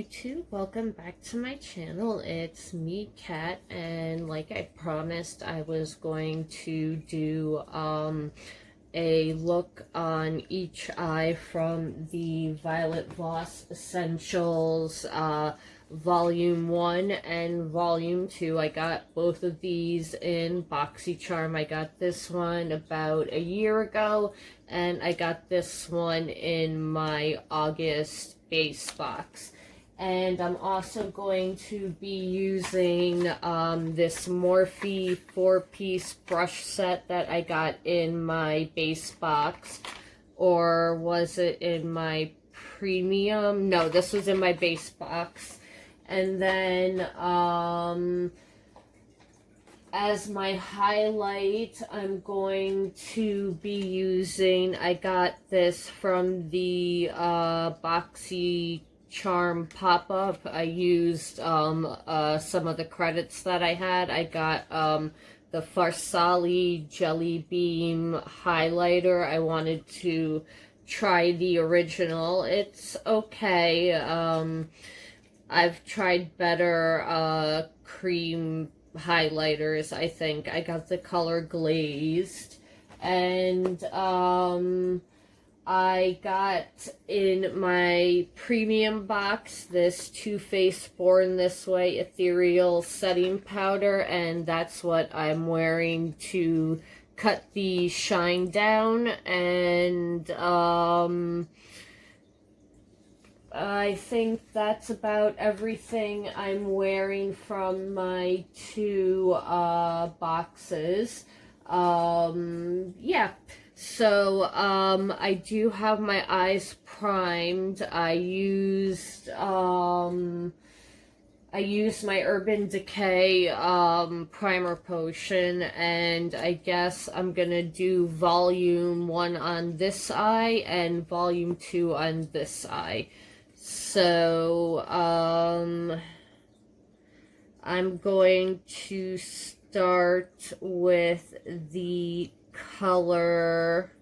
YouTube, welcome back to my channel. It's me, Kat, and like I promised, I was going to do a look on each eye from the Violet Voss Essentials Volume 1 and Volume 2. I got both of these in Boxycharm. I got this one about a year ago, and I got this one in my August base box. And I'm also going to be using this Morphe 4-piece brush set that I got in my base box. Or was it in my premium? No, this was in my base box. And then as my highlight, I'm going to be using, I got this from the Boxycharm pop-up. I used some of the credits that I had. I got the Farsali Jelly Beam highlighter. I wanted to try the original. It's okay. I've tried better cream highlighters, I think. I got the color Glazed. And I got in my premium box this Too Faced Born This Way Ethereal Setting Powder, and that's what I'm wearing to cut the shine down. And I think that's about everything I'm wearing from my two boxes. Yeah. So, I do have my eyes primed. I used my Urban Decay primer potion, and I guess I'm gonna do volume 1 on this eye and volume 2 on this eye. So, I'm going to start with the color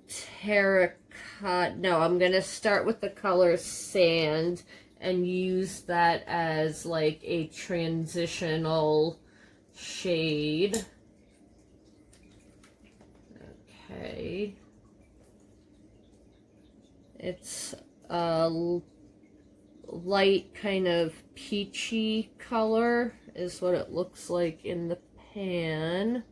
Terracotta. No, I'm going to start with the color Sand and use that as like a transitional shade. Okay. It's a light kind of peachy color is what it looks like in the pan.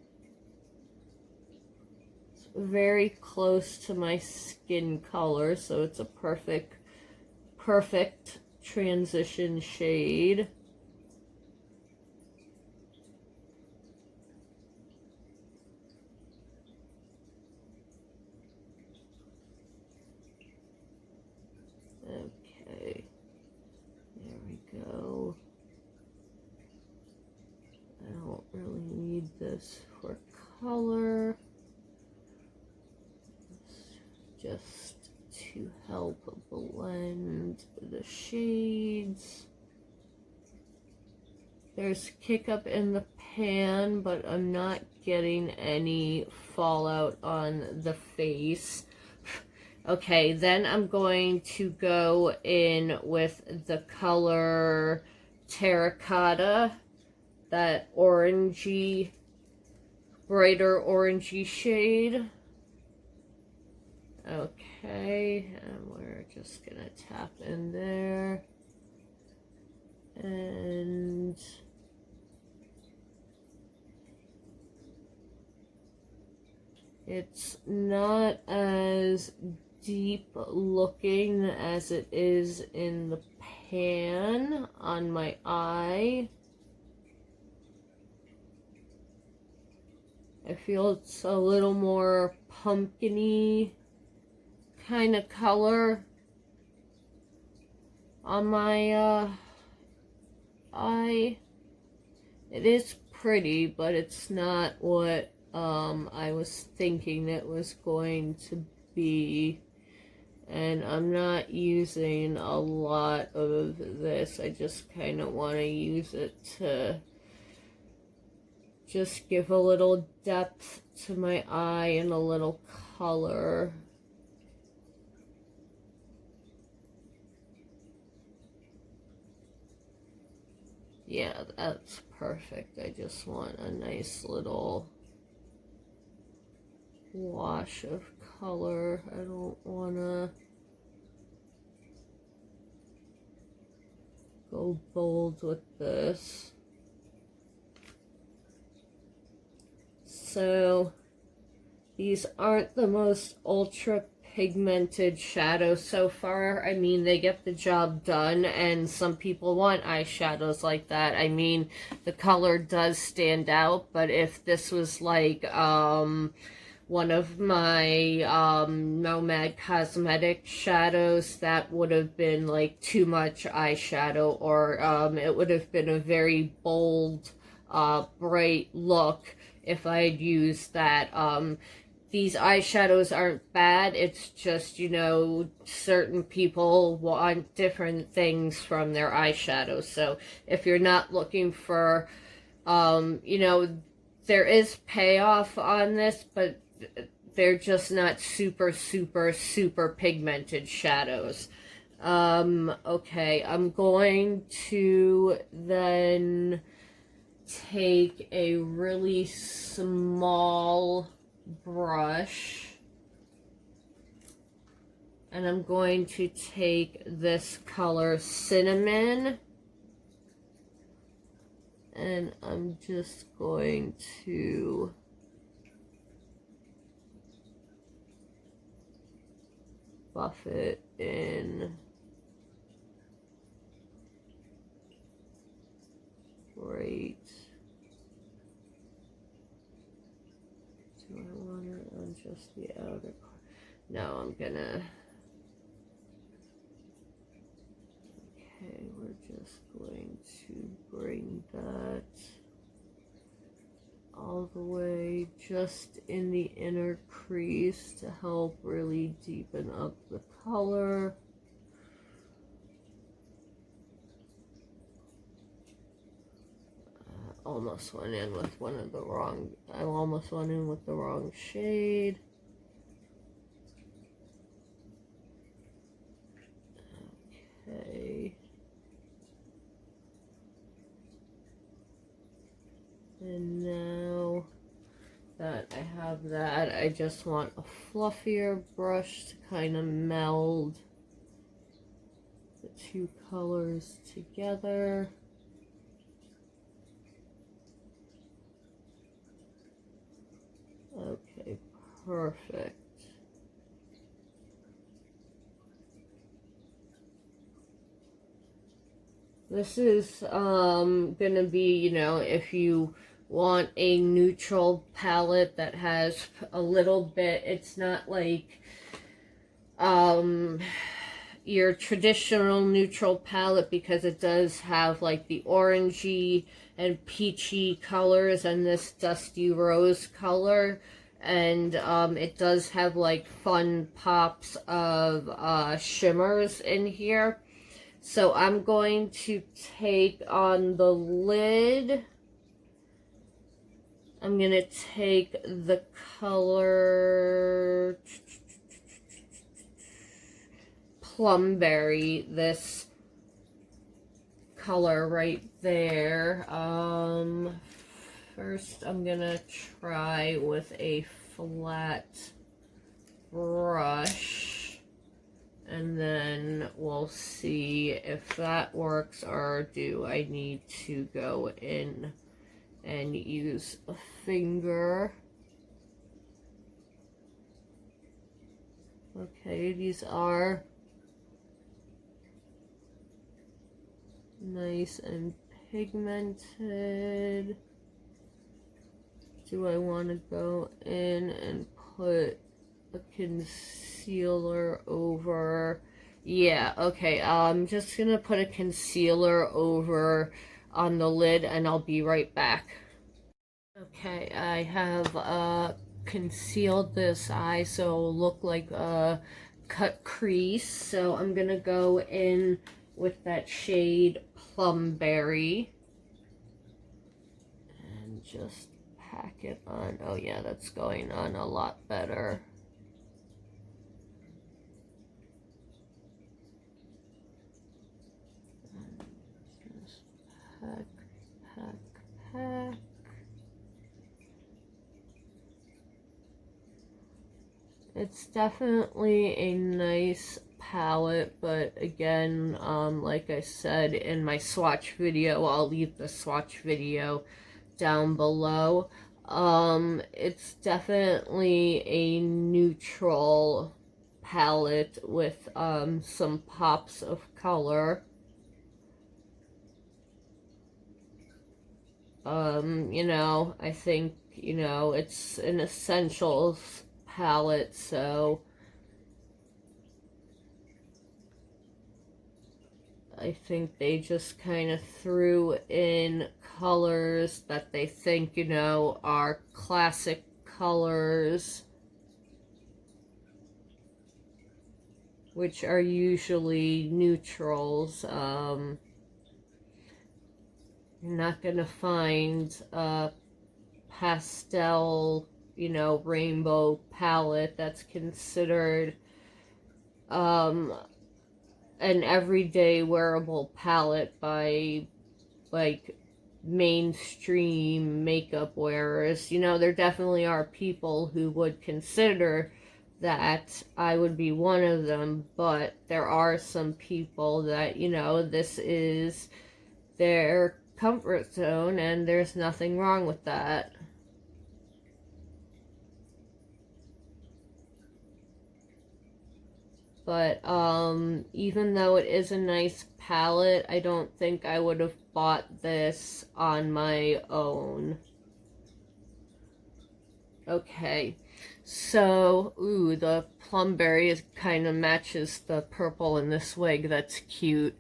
It's very close to my skin color, so it's a perfect transition shade. Okay, there we go. I don't really need this for color, just to help blend the shades. There's kick up in the pan, but I'm not getting any fallout on the face. Okay, then I'm going to go in with the color Terracotta, that orangey, brighter orangey shade. Okay, and we're just gonna tap in there. And it's not as deep looking as it is in the pan on my eye. I feel it's a little more pumpkin-y kind of color on my eye. It is pretty, but it's not what I was thinking it was going to be. And I'm not using a lot of this. I just kind of want to use it to just give a little depth to my eye and a little color. That's perfect. I just want a nice little wash of color. I don't want to go bold with this. So these aren't the most ultra pigmented shadows so far. I mean, they get the job done, and some people want eyeshadows like that. I mean, the color does stand out, but if this was like one of my Nomad Cosmetic shadows, that would have been like too much eyeshadow, or it would have been a very bold, bright look if I had used that. These eyeshadows aren't bad, it's just, you know, certain people want different things from their eyeshadows. So if you're not looking for, you know, there is payoff on this, but they're just not super, super, super pigmented shadows. Okay, I'm going to then take a really small brush, and I'm going to take this color Cinnamon, and I'm just going to buff it in right. Do I want it on just the outer part? No, I'm gonna... Okay, we're just going to bring that all the way just in the inner crease to help really deepen up the color. Almost went in with I almost went in with the wrong shade. Okay. And now that I have that, I just want a fluffier brush to kind of meld the two colors together. Okay, perfect. This is gonna be, you know, if you want a neutral palette that has a little bit, it's not like your traditional neutral palette, because it does have like the orangey and peachy colors and this dusty rose color, and it does have like fun pops of shimmers in here. So I'm going to take on the lid, I'm going to take the color Plumberry, this color right there. First I'm going to try with a flat brush, and then we'll see if that works, or do I need to go in and use a finger. Okay, these are nice and pigmented. Do I want to go in and put a concealer over? Yeah, okay, I'm just gonna put a concealer over on the lid, and I'll be right back. Okay, I have concealed this eye so it'll look like a cut crease. So I'm gonna go in with that shade Plumberry and just pack it on. Oh yeah, that's going on a lot better. And just It's definitely a nice palette, but again, like I said in my swatch video, I'll leave the swatch video down below. It's definitely a neutral palette with some pops of color. You know, I think, you know, it's an essentials palette, so I think they just kind of threw in colors that they think, you know, are classic colors, which are usually neutrals. You're not gonna find a pastel, you know, rainbow palette that's considered an everyday wearable palette by like mainstream makeup wearers. You know, there definitely are people who would consider that. I would be one of them, but there are some people that, you know, this is their comfort zone, and there's nothing wrong with that. But even though it is a nice palette, I don't think I would have bought this on my own. Okay, so ooh, the plumberry kind of matches the purple in this wig. That's cute.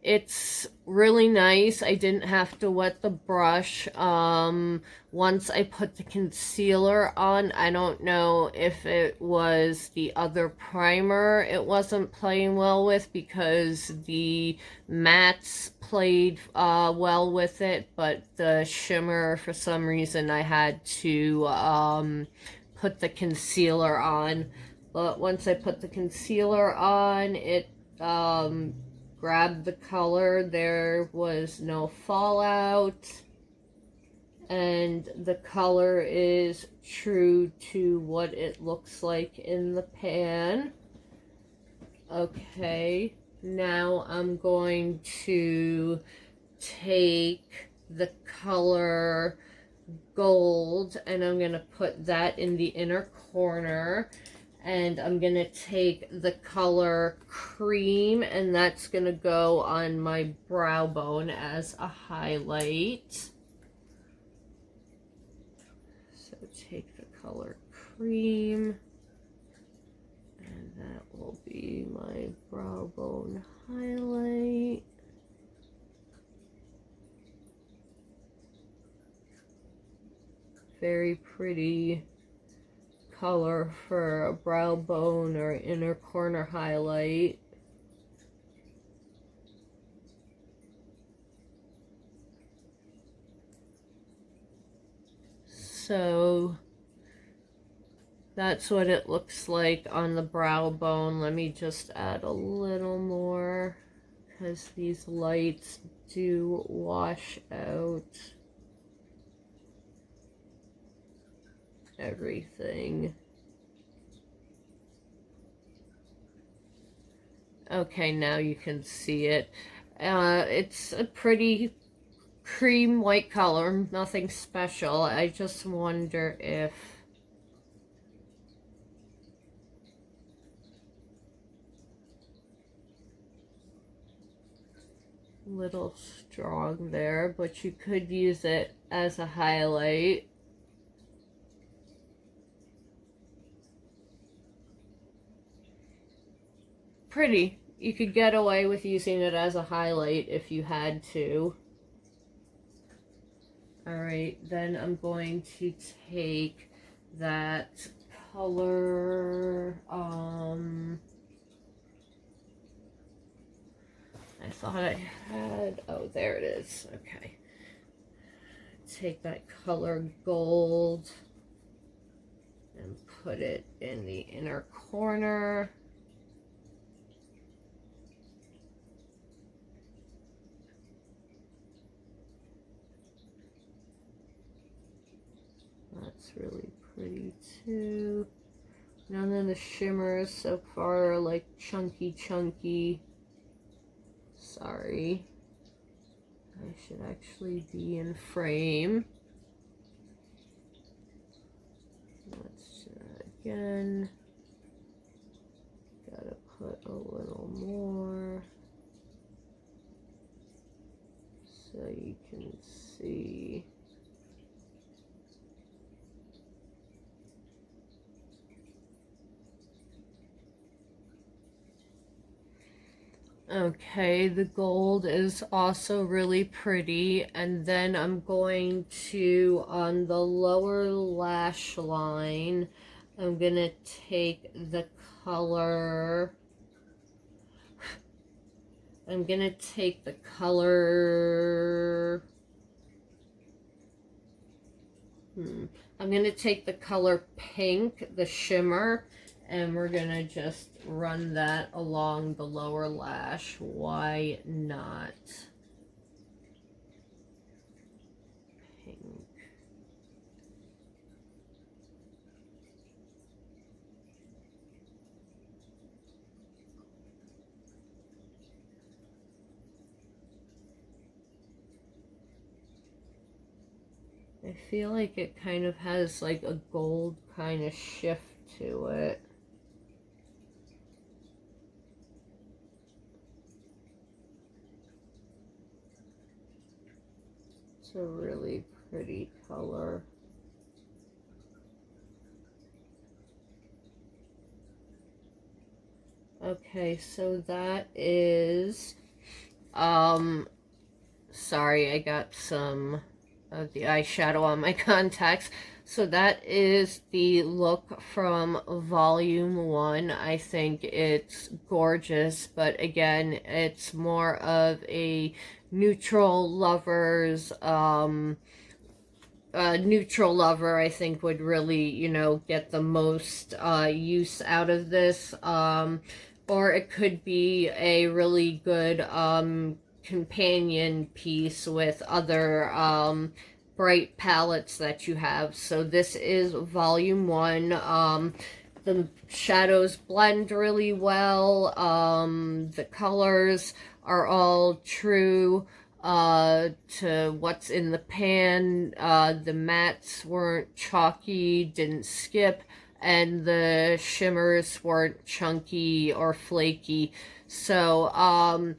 It's really nice. I didn't have to wet the brush. Once I put the concealer on, I don't know if it was the other primer it wasn't playing well with, because the mattes played well with it, but the shimmer, for some reason, I had to put the concealer on. But once I put the concealer on, it grabbed the color. There was no fallout, and the color is true to what it looks like in the pan. Okay, now I'm going to take the color gold and I'm going to put that in the inner corner. And I'm going to take the color cream, and that's going to go on my brow bone as a highlight. So take the color cream, and that will be my brow bone highlight. Very pretty color for a brow bone or inner corner highlight. So that's what it looks like on the brow bone. Let me just add a little more, because these lights do wash out everything. Okay, now you can see it. It's a pretty cream white color, nothing special. I just wonder if little strong there, but you could use it as a highlight. Pretty. You could get away with using it as a highlight if you had to. Alright, then I'm going to take that color, I thought I had, oh, there it is, okay. Take that color gold and put it in the inner corner. That's really pretty too. None of the shimmers so far are like chunky. Sorry. I should actually be in frame. Let's do that again. Gotta put a little more so you can see. Okay, the gold is also really pretty, and then I'm going to, on the lower lash line, I'm gonna take the color, I'm gonna take the color, I'm gonna take the color pink, the shimmer, and we're gonna just run that along the lower lash. Why not? Pink. I feel like it kind of has like a gold kind of shift to it. It's a really pretty color. Okay, so that is, sorry, I got some of the eyeshadow on my contacts. So that is the look from Volume 1. I think it's gorgeous, but again, it's more of a neutral lover's, neutral lover, I think, would really, you know, get the most use out of this. Or it could be a really good companion piece with other bright palettes that you have. So this is Volume 1. The shadows blend really well. The colors are all true to what's in the pan. The mattes weren't chalky, didn't skip, and the shimmers weren't chunky or flaky. So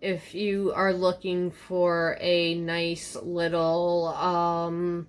if you are looking for a nice little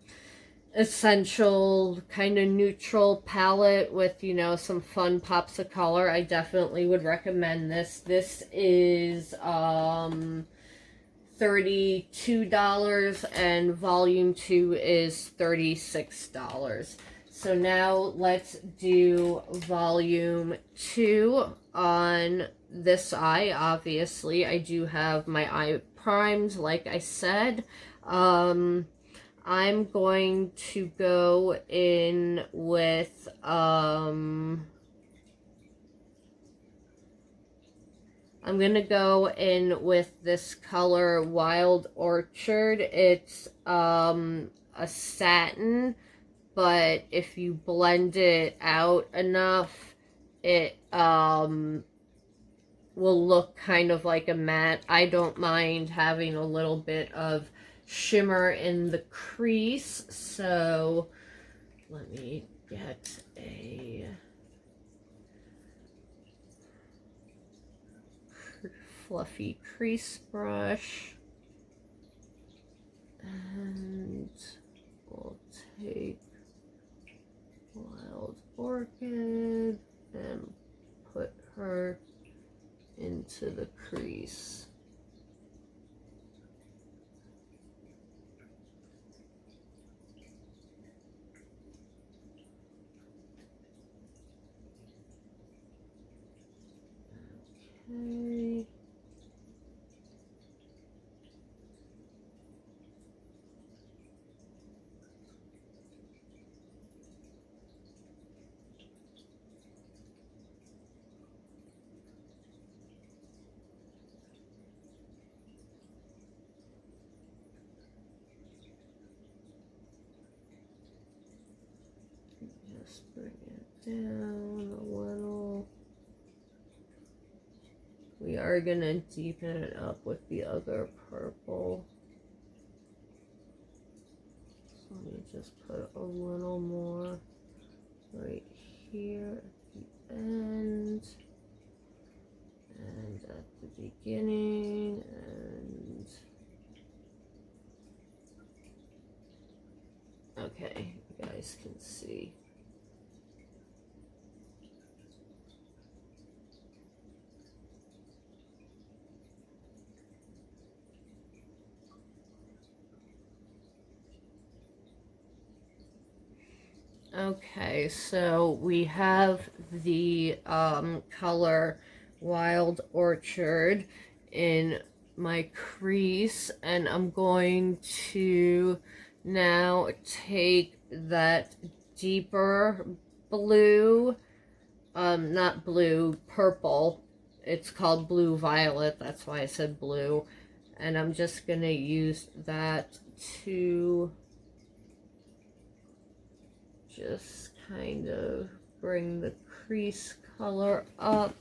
essential kind of neutral palette with, you know, some fun pops of color, I definitely would recommend this. This is $32 and Volume 2 is $36. So now let's do Volume 2 on this eye. Obviously, I do have my eye primed, like I said. I'm going to go in with I'm going to go in with this color Wild Orchard. It's a satin, but if you blend it out enough, it will look kind of like a matte. I don't mind having a little bit of shimmer in the crease, so let me get a fluffy crease brush, and we'll take Wild Orchid and put her into the crease. Okay. Just bring it down are gonna deepen it up with the other purple. So let me just put a little more right here at the end and at the beginning, and okay, you guys can see. Okay, so we have the color Wild Orchard in my crease, and I'm going to now take that deeper blue, not blue, purple. It's called Blue Violet, that's why I said blue. And I'm just going to use that to just kind of bring the crease color up.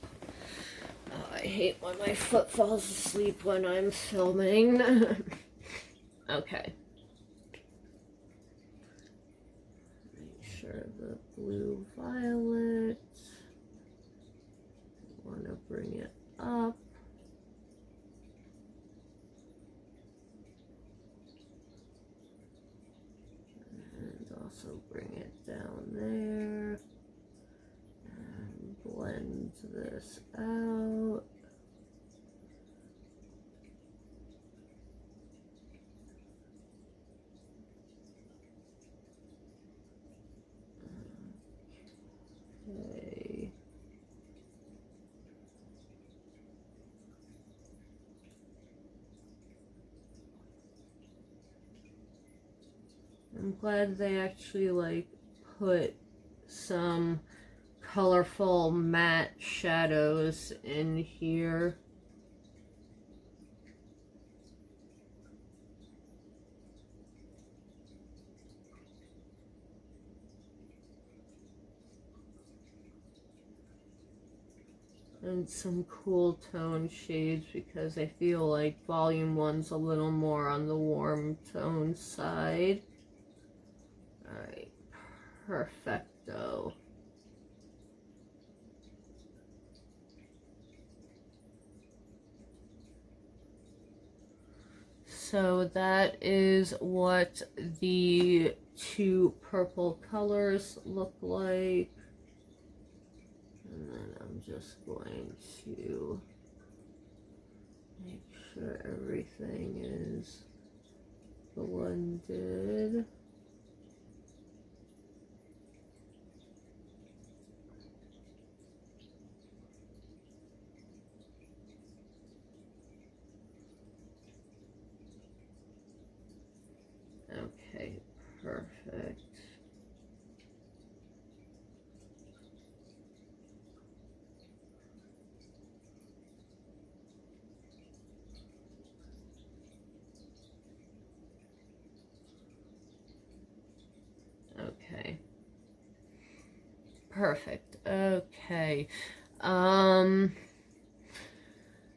Oh, I hate when my foot falls asleep when I'm filming. Okay. Make sure the blue violet. Want to bring it up. Also bring it down there and blend this out. Okay. I'm glad they actually like put some colorful matte shadows in here. And some cool tone shades, because I feel like volume 1's a little more on the warm tone side. Alright, perfecto. So that is what the two purple colors look like. And then I'm just going to make sure everything is blended. Okay, perfect. Okay. Perfect. Okay.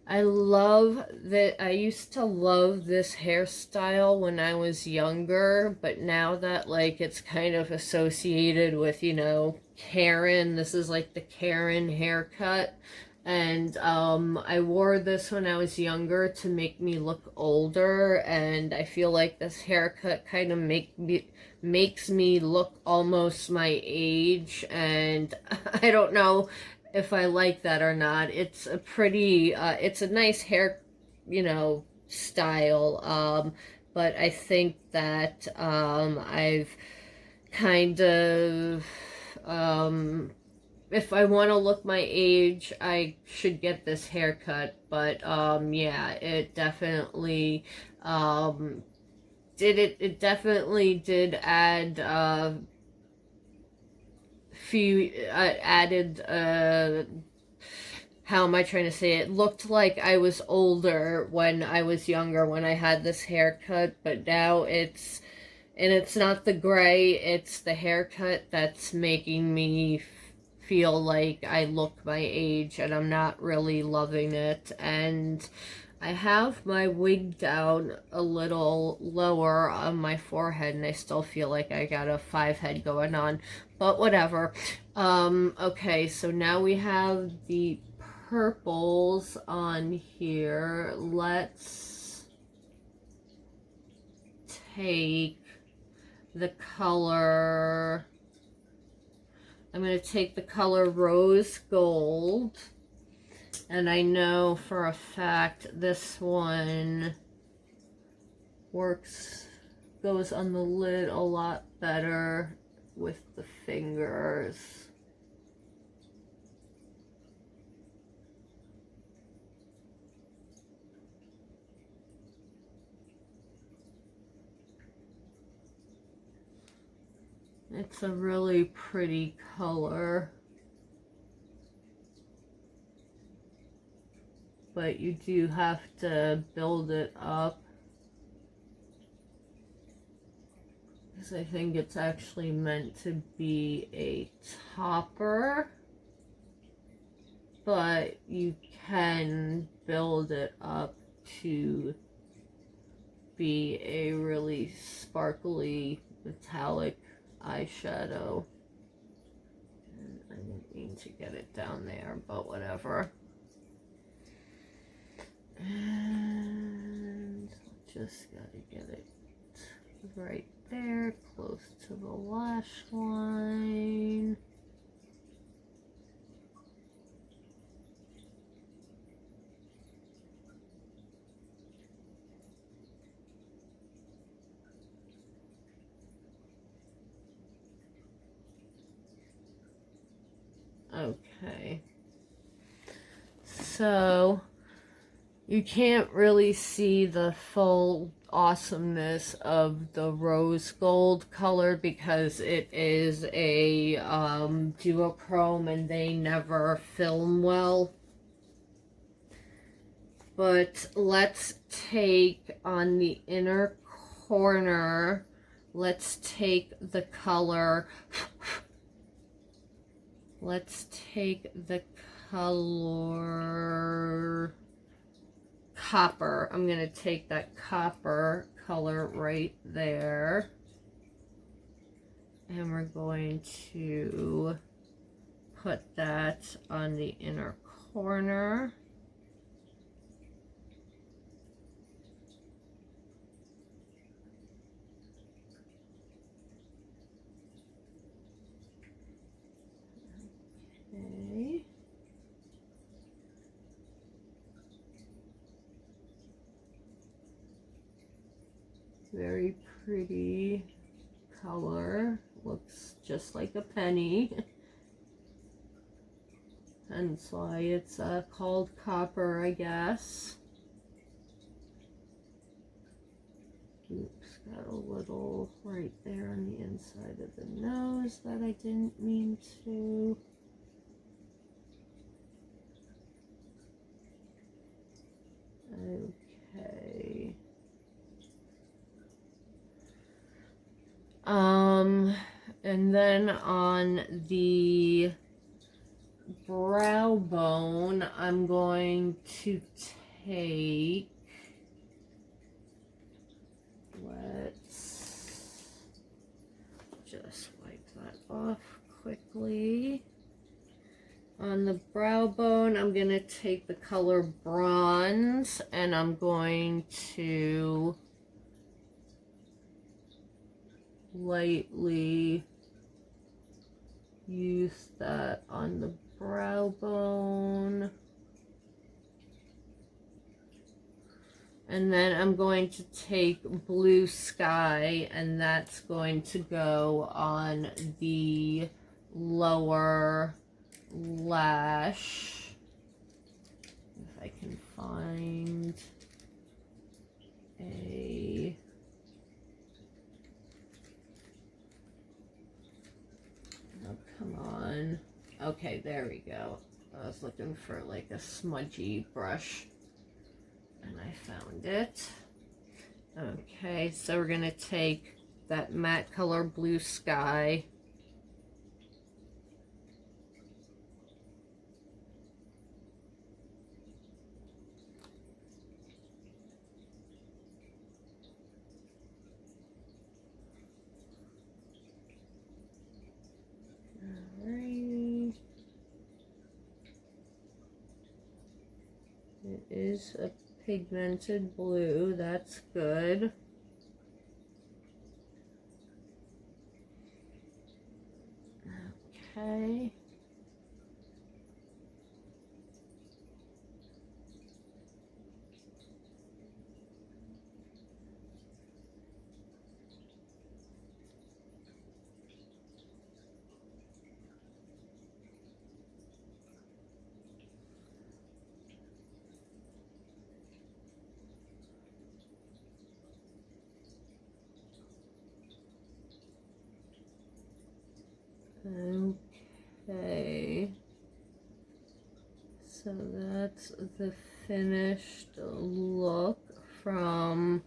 I love that. I used to love this hairstyle when I was younger, but now that like it's kind of associated with, you know, Karen, this is like the Karen haircut. And I wore this when I was younger to make me look older, and I feel like this haircut kind of makes me look almost my age, and I don't know if I like that or not. It's a pretty, it's a nice hair, you know, style, but I think that I've kind of, if I want to look my age, I should get this haircut, but yeah, it definitely it definitely did add added how am I trying to say it? Looked like I was older when I was younger when I had this haircut, but now it's not the gray, it's the haircut that's making me feel like I look my age, and I'm not really loving it. And I have my wig down a little lower on my forehead, and I still feel like I got a 5 head going on, but whatever. Okay, so now we have the purples on here. Let's take the color, I'm going to take the color Rose Gold. And I know for a fact this one goes on the lid a lot better with the fingers. It's a really pretty color. But you do have to build it up, because I think it's actually meant to be a topper, but you can build it up to be a really sparkly metallic eyeshadow. And I didn't mean to get it down there, but whatever. And just gotta get it right there, close to the lash line. Okay. So you can't really see the full awesomeness of the rose gold color because it is a duochrome and they never film well. But let's take on the inner corner, let's take the color, let's take the color copper. I'm going to take that copper color right there. And we're going to put that on the inner corner. Okay. Very pretty color. Looks just like a penny. Hence why it's called copper, I guess. Oops, got a little right there on the inside of the nose that I didn't mean to. Okay. And then on the brow bone, I'm going to take, let's just wipe that off quickly. On the brow bone, I'm going to take the color bronze and I'm going to lightly use that on the brow bone. And then I'm going to take Blue Sky and that's going to go on the lower lash. If I can find a come on. Okay, there we go. I was looking for like a smudgy brush and I found it. Okay, so we're gonna take that matte color Blue Sky is a pigmented blue. That's good. Okay. Okay, so that's the finished look from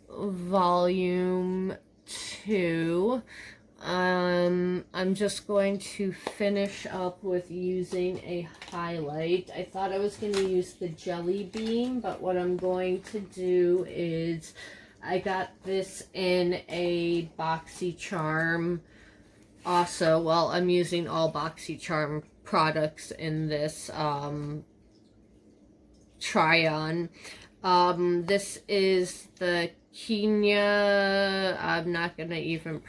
volume 2. I'm just going to finish up with using a highlight. I thought I was going to use the Jelly Bean, but what I'm going to do is, I got this in a Boxycharm. Also, well, I'm using all Boxycharm products in this try-on. This is the Kenya. I'm not going to even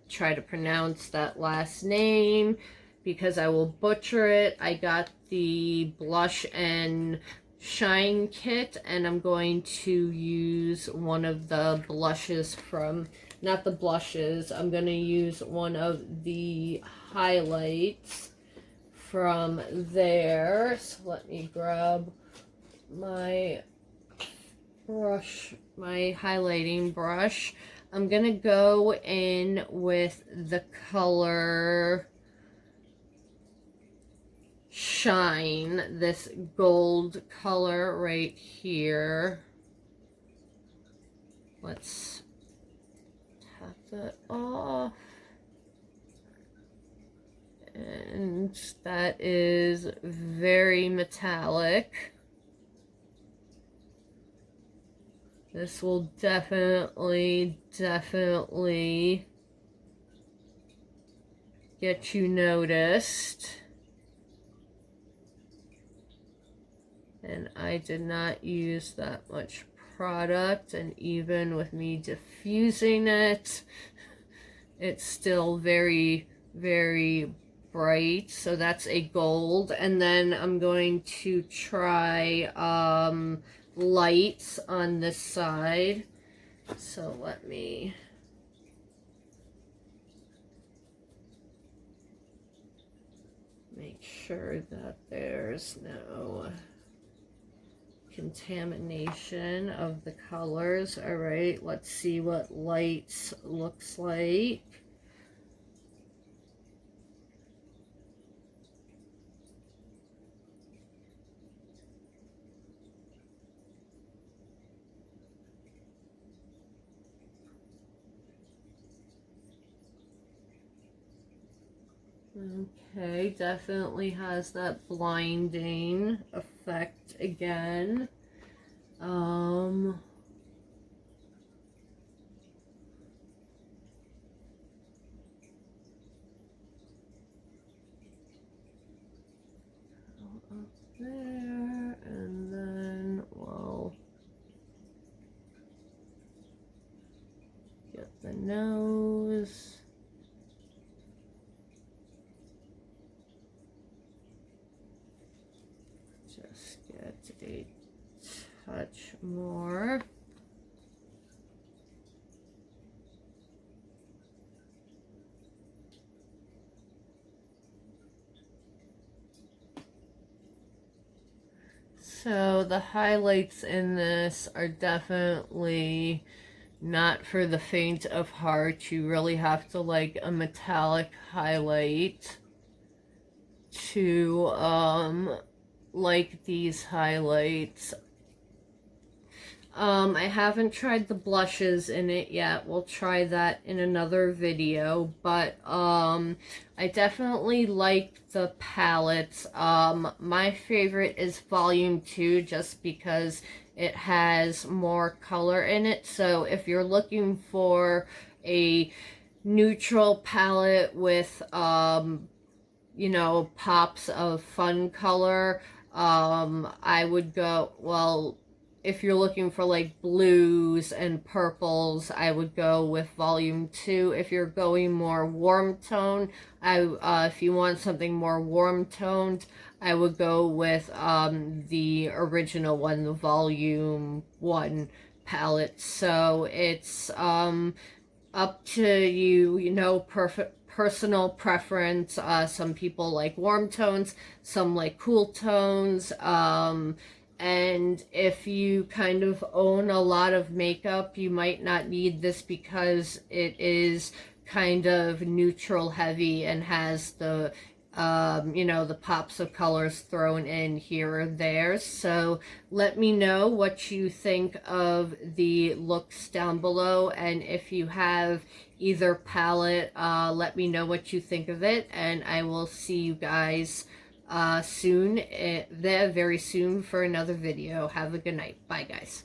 try to pronounce that last name because I will butcher it. I got the blush and shine kit, and I'm going to use one of the blushes from, not the blushes, I'm going to use one of the highlights from there. So let me grab my brush, my highlighting brush. I'm going to go in with the color Shine, this gold color right here. Let's tap that off. And that is very metallic. This will definitely get you noticed. And I did not use that much product, and even with me diffusing it, it's still very bright. So that's a gold. And then I'm going to try lights on this side. So let me make sure that there's no contamination of the colors. All right, let's see what lights looks like. Okay, definitely has that blinding effect again. Up there, and then we'll get the nose. Just get a touch more. So the highlights in this are definitely not for the faint of heart. You really have to like a metallic highlight to like these highlights. I haven't tried the blushes in it yet. We'll try that in another video, but I definitely like the palettes. My favorite is volume 2 just because it has more color in it. So if you're looking for a neutral palette with you know, pops of fun color, I would go, well, if you're looking for like blues and purples, I would go with volume 2. If you're going more warm tone, if you want something more warm toned, I would go with the original one, the volume 1 palette. So it's up to you, you know, personal preference. Some people like warm tones, some like cool tones. And if you kind of own a lot of makeup, you might not need this because it is kind of neutral heavy and has the you know, the pops of colors thrown in here or there. So let me know what you think of the looks down below, and if you have either palette, let me know what you think of it, and I will see you guys soon, very soon, for another video. Have a good night. Bye, guys.